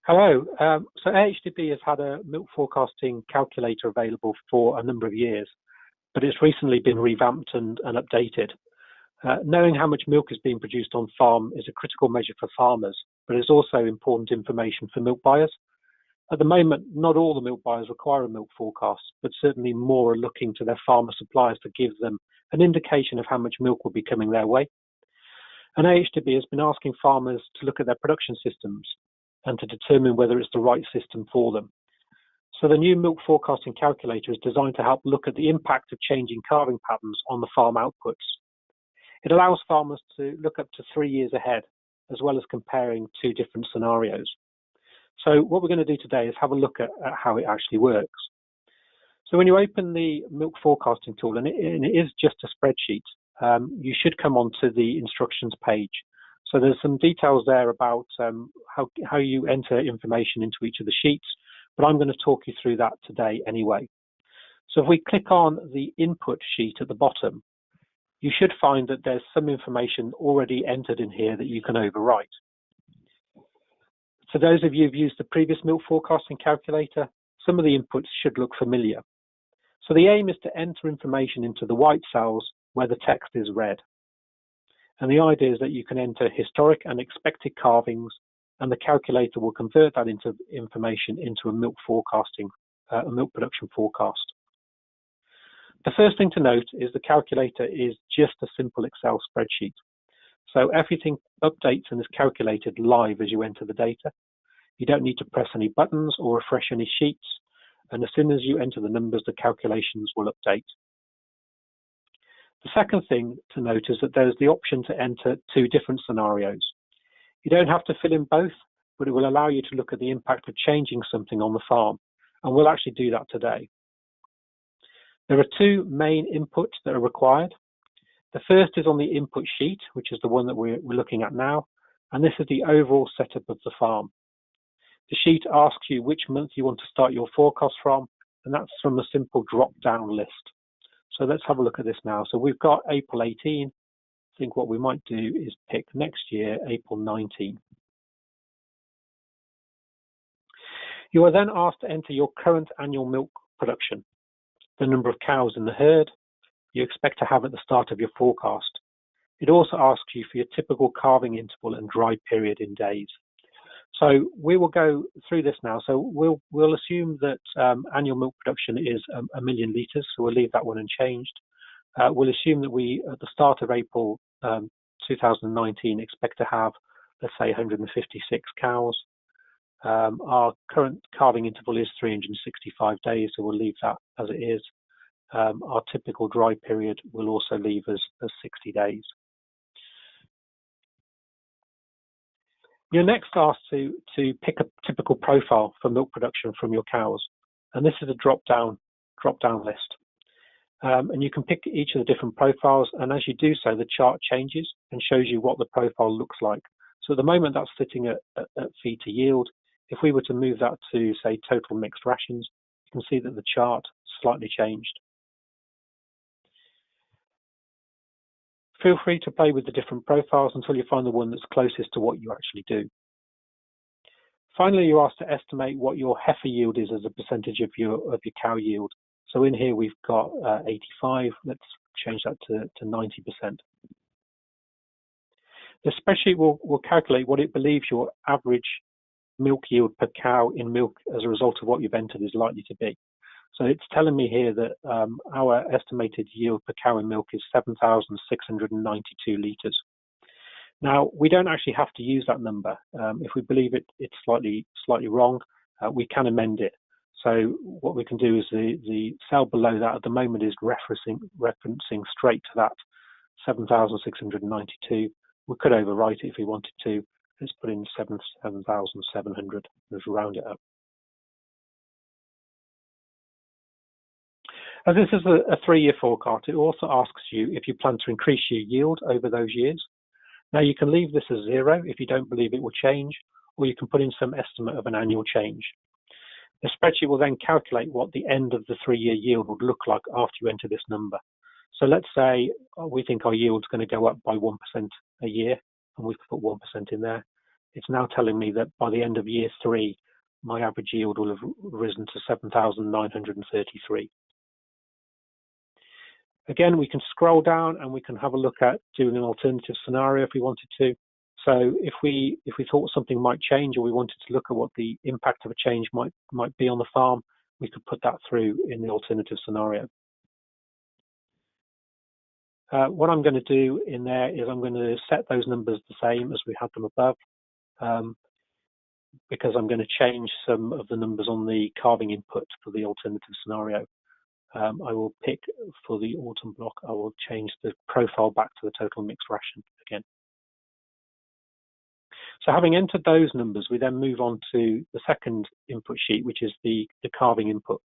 Hello. So AHDB has had a milk forecasting calculator available for a number of years, but it's recently been revamped and updated. Knowing how much milk is being produced on farm is a critical measure for farmers, but it's also important information for milk buyers. At the moment, not all the milk buyers require a milk forecast, but certainly more are looking to their farmer suppliers to give them an indication of how much milk will be coming their way. And AHDB has been asking farmers to look at their production systems and to determine whether it's the right system for them. So the new milk forecasting calculator is designed to help look at the impact of changing calving patterns on the farm outputs. It allows farmers to look up to 3 years ahead, as well as comparing two different scenarios. So what we're going to do today is have a look at how it actually works. So when you open the milk forecasting tool, and it is just a spreadsheet, you should come onto the instructions page. So there's some details there about how you enter information into each of the sheets, but I'm going to talk you through that today anyway. So if we click on the input sheet at the bottom, you should find that there's some information already entered in here that you can overwrite. For those of you who've used the previous milk forecasting calculator, some of the inputs should look familiar. So the aim is to enter information into the white cells where the text is red. And the idea is that you can enter historic and expected calvings, and the calculator will convert that into information into a milk production forecast. The first thing to note is the calculator is just a simple Excel spreadsheet. So everything updates and is calculated live as you enter the data. You don't need to press any buttons or refresh any sheets. And as soon as you enter the numbers, the calculations will update. The second thing to note is that there's the option to enter two different scenarios. You don't have to fill in both, but it will allow you to look at the impact of changing something on the farm. And we'll actually do that today. There are two main inputs that are required. The first is on the input sheet, which is the one that we're looking at now. And this is the overall setup of the farm. The sheet asks you which month you want to start your forecast from, and that's from a simple drop-down list. So let's have a look at this now. So we've got April 18. I think what we might do is pick next year, April 19. You are then asked to enter your current annual milk production, the number of cows in the herd you expect to have at the start of your forecast. It also asks you for your typical calving interval and dry period in days. So we will go through this now. So we'll assume that annual milk production is 1 million litres, so we'll leave that one unchanged. We'll assume that we, at the start of April 2019, expect to have, let's say, 156 cows. Our current calving interval is 365 days, so we'll leave that as it is. Our typical dry period will also leave as 60 days. You're next asked to pick a typical profile for milk production from your cows, and this is a drop-down list. And you can pick each of the different profiles, and as you do so, the chart changes and shows you what the profile looks like. So at the moment, that's sitting at feed to yield. If we were to move that to, say, total mixed rations, you can see that the chart slightly changed. Feel free to play with the different profiles until you find the one that's closest to what you actually do. Finally, you're asked to estimate what your heifer yield is as a percentage of your cow yield. So in here we've got 85. Let's change that to 90%. The spreadsheet will calculate what it believes your average milk yield per cow in milk as a result of what you've entered is likely to be. So it's telling me here that our estimated yield per cow in milk is 7,692 litres. Now, we don't actually have to use that number. If we believe it's slightly wrong, we can amend it. So what we can do is the cell below that at the moment is referencing straight to that 7,692. We could overwrite it if we wanted to. Let's put in 7,700. Let's round it up. As this is a 3-year forecast, it also asks you if you plan to increase your yield over those years. Now you can leave this as 0 if you don't believe it will change, or you can put in some estimate of an annual change. The spreadsheet will then calculate what the end of the 3-year yield would look like after you enter this number. So let's say we think our yield's going to go up by 1% a year, and we've put 1% in there. it's now telling me that by the end of year 3, my average yield will have risen to 7,933. Again, we can scroll down and we can have a look at doing an alternative scenario if we wanted to. So if we thought something might change, or we wanted to look at what the impact of a change might be on the farm, we could put that through in the alternative scenario. What I'm going to do in there is I'm going to set those numbers the same as we had them above, because I'm going to change some of the numbers on the calving input for the alternative scenario. I will pick for the autumn block, I will change the profile back to the total mixed ration again. So having entered those numbers, we then move on to the second input sheet, which is the calving input.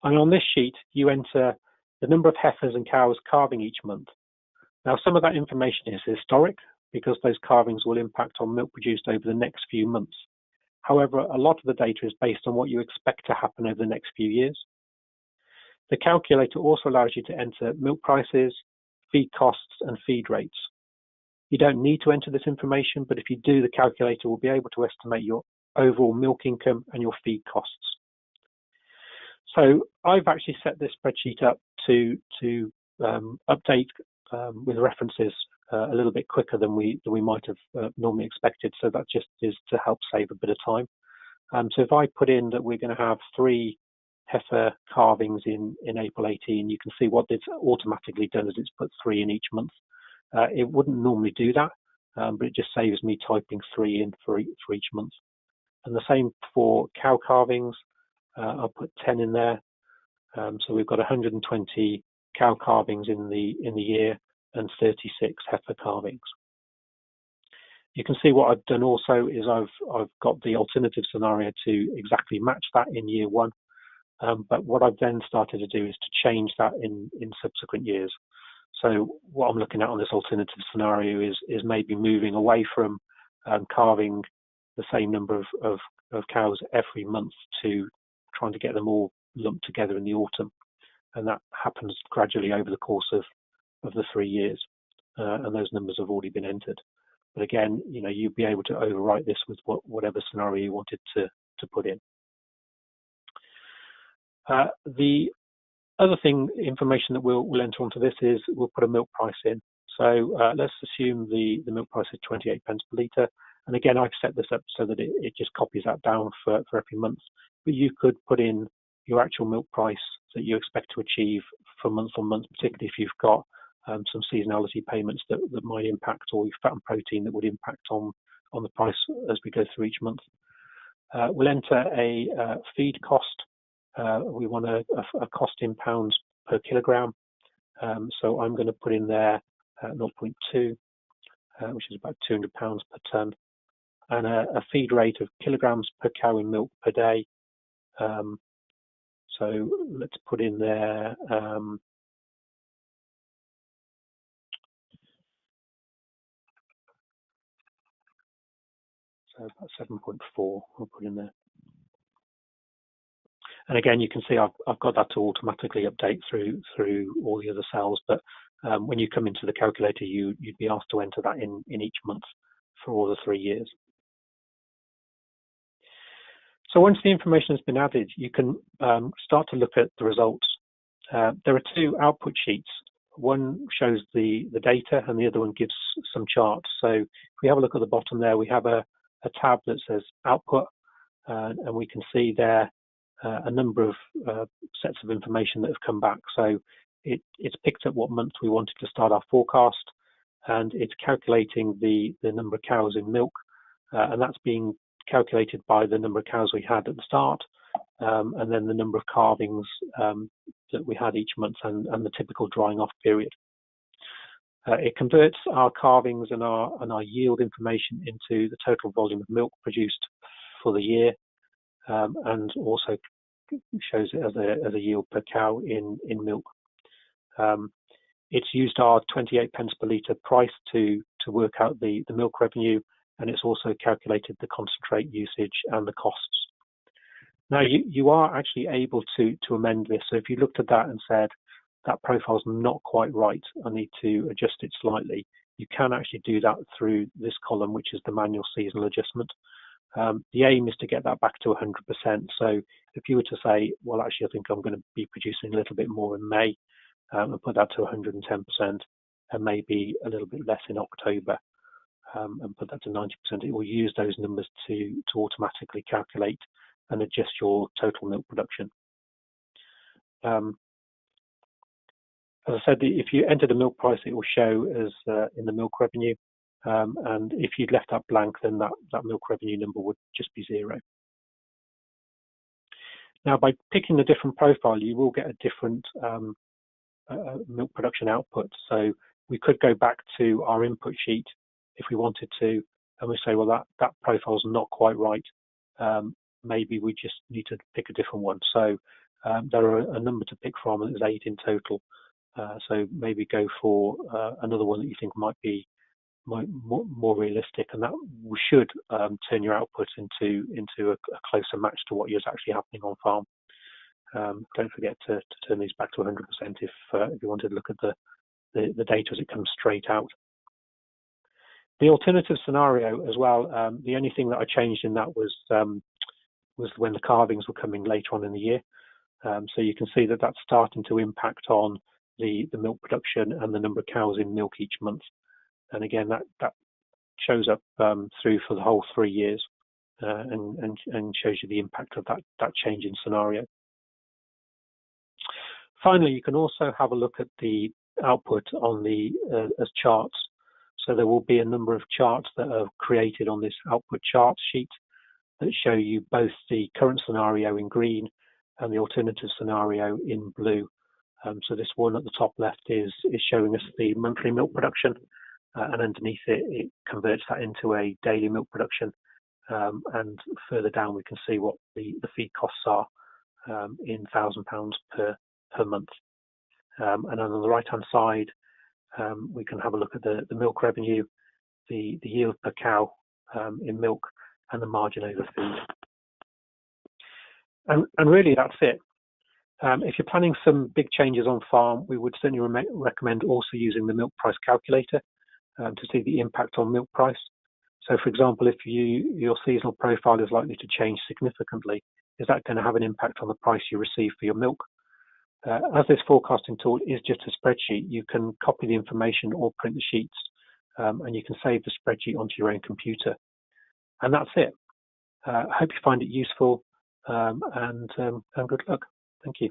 And on this sheet, you enter the number of heifers and cows calving each month. Now, some of that information is historic because those calvings will impact on milk produced over the next few months. However, a lot of the data is based on what you expect to happen over the next few years. The calculator also allows you to enter milk prices, feed costs, and feed rates. You don't need to enter this information, but if you do, the calculator will be able to estimate your overall milk income and your feed costs. So I've actually set this spreadsheet up to update with references a little bit quicker than we might have normally expected. So that just is to help save a bit of time. So if I put in that we're going to have 3 heifer calvings in April 18, you can see what it's automatically done is it's put 3 in each month. It wouldn't normally do that, but it just saves me typing 3 in for each month. And the same for cow calvings. I'll put 10 in there. So we've got 120 cow calvings in the year and 36 heifer calvings. You can see what I've done also is I've got the alternative scenario to exactly match that in year 1. But what I've then started to do is to change that in subsequent years. So what I'm looking at on this alternative scenario is maybe moving away from calving the same number of cows every month to trying to get them all lumped together in the autumn. And that happens gradually over the course of the 3 years. And those numbers have already been entered. But again, you'd be able to overwrite this with whatever scenario you wanted to put in. The other information that we'll enter onto this is we'll put a milk price in. So let's assume the milk price is 28 pence per litre. And again, I've set this up so that it just copies that down for every month. But you could put in your actual milk price that you expect to achieve for month on month, particularly if you've got some seasonality payments that might impact, or your fat and protein that would impact on the price as we go through each month. We'll enter a feed cost. We want a cost in pounds per kilogram. So I'm going to put in there 0.2, which is about 200 pounds per tonne, and a feed rate of kilograms per cow in milk per day. So let's put in there so about 7.4 I'll put in there. And again, you can see I've got that to automatically update through all the other cells. But when you come into the calculator, you'd be asked to enter that in each month for all the 3 years. So once the information has been added, you can start to look at the results. There are 2 output sheets. One shows the data and the other one gives some charts. So if we have a look at the bottom there, we have a tab that says output, and we can see there a number of sets of information that have come back. So it's picked up what month we wanted to start our forecast, and it's calculating the number of cows in milk, and that's being calculated by the number of cows we had at the start, and then the number of calvings that we had each month, and the typical drying off period. It converts our calvings and our yield information into the total volume of milk produced for the year, and also shows it as a yield per cow in milk. It's used our 28 pence per litre price to work out the milk revenue, and it's also calculated the concentrate usage and the costs. Now you are actually able to amend this. So if you looked at that and said that profile's not quite right, I need to adjust it slightly, you can actually do that through this column, which is the manual seasonal adjustment. The aim is to get that back to 100%. So if you were to say, well, actually, I think I'm going to be producing a little bit more in May, and put that to 110%, and maybe a little bit less in October, and put that to 90%, it will use those numbers to automatically calculate and adjust your total milk production. As I said, if you enter the milk price, it will show as in the milk revenue, and if you'd left that blank, then that milk revenue number would just be 0. Now, by picking a different profile, you will get a different milk production output. So we could go back to our input sheet if we wanted to, and we say, well, that profile is not quite right. Maybe we just need to pick a different one. So there are a number to pick from, and there's 8 in total. So maybe go for another one that you think might be more realistic, and that should turn your output into a closer match to what is actually happening on farm. Don't forget to turn these back to 100% if you wanted to look at the data as it comes straight out. The alternative scenario as well, the only thing that I changed in that was when the calvings were coming later on in the year. So you can see that that's starting to impact on the milk production and the number of cows in milk each month. And again, that shows up through for the whole 3 years, and shows you the impact of that change in scenario. Finally, you can also have a look at the output on as charts. So there will be a number of charts that are created on this output chart sheet that show you both the current scenario in green and the alternative scenario in blue. So this one at the top left is showing us the monthly milk production, and underneath it converts that into a daily milk production. And further down, we can see what the feed costs are in £1,000 per month. And on the right-hand side, we can have a look at the milk revenue, the yield per cow in milk, and the margin over feed. And really, that's it. If you're planning some big changes on farm, we would certainly recommend also using the milk price calculator to see the impact on milk price. So, for example, if your seasonal profile is likely to change significantly, is that going to have an impact on the price you receive for your milk? As this forecasting tool is just a spreadsheet, you can copy the information or print the sheets, and you can save the spreadsheet onto your own computer. And that's it. I hope you find it useful, and good luck. Thank you.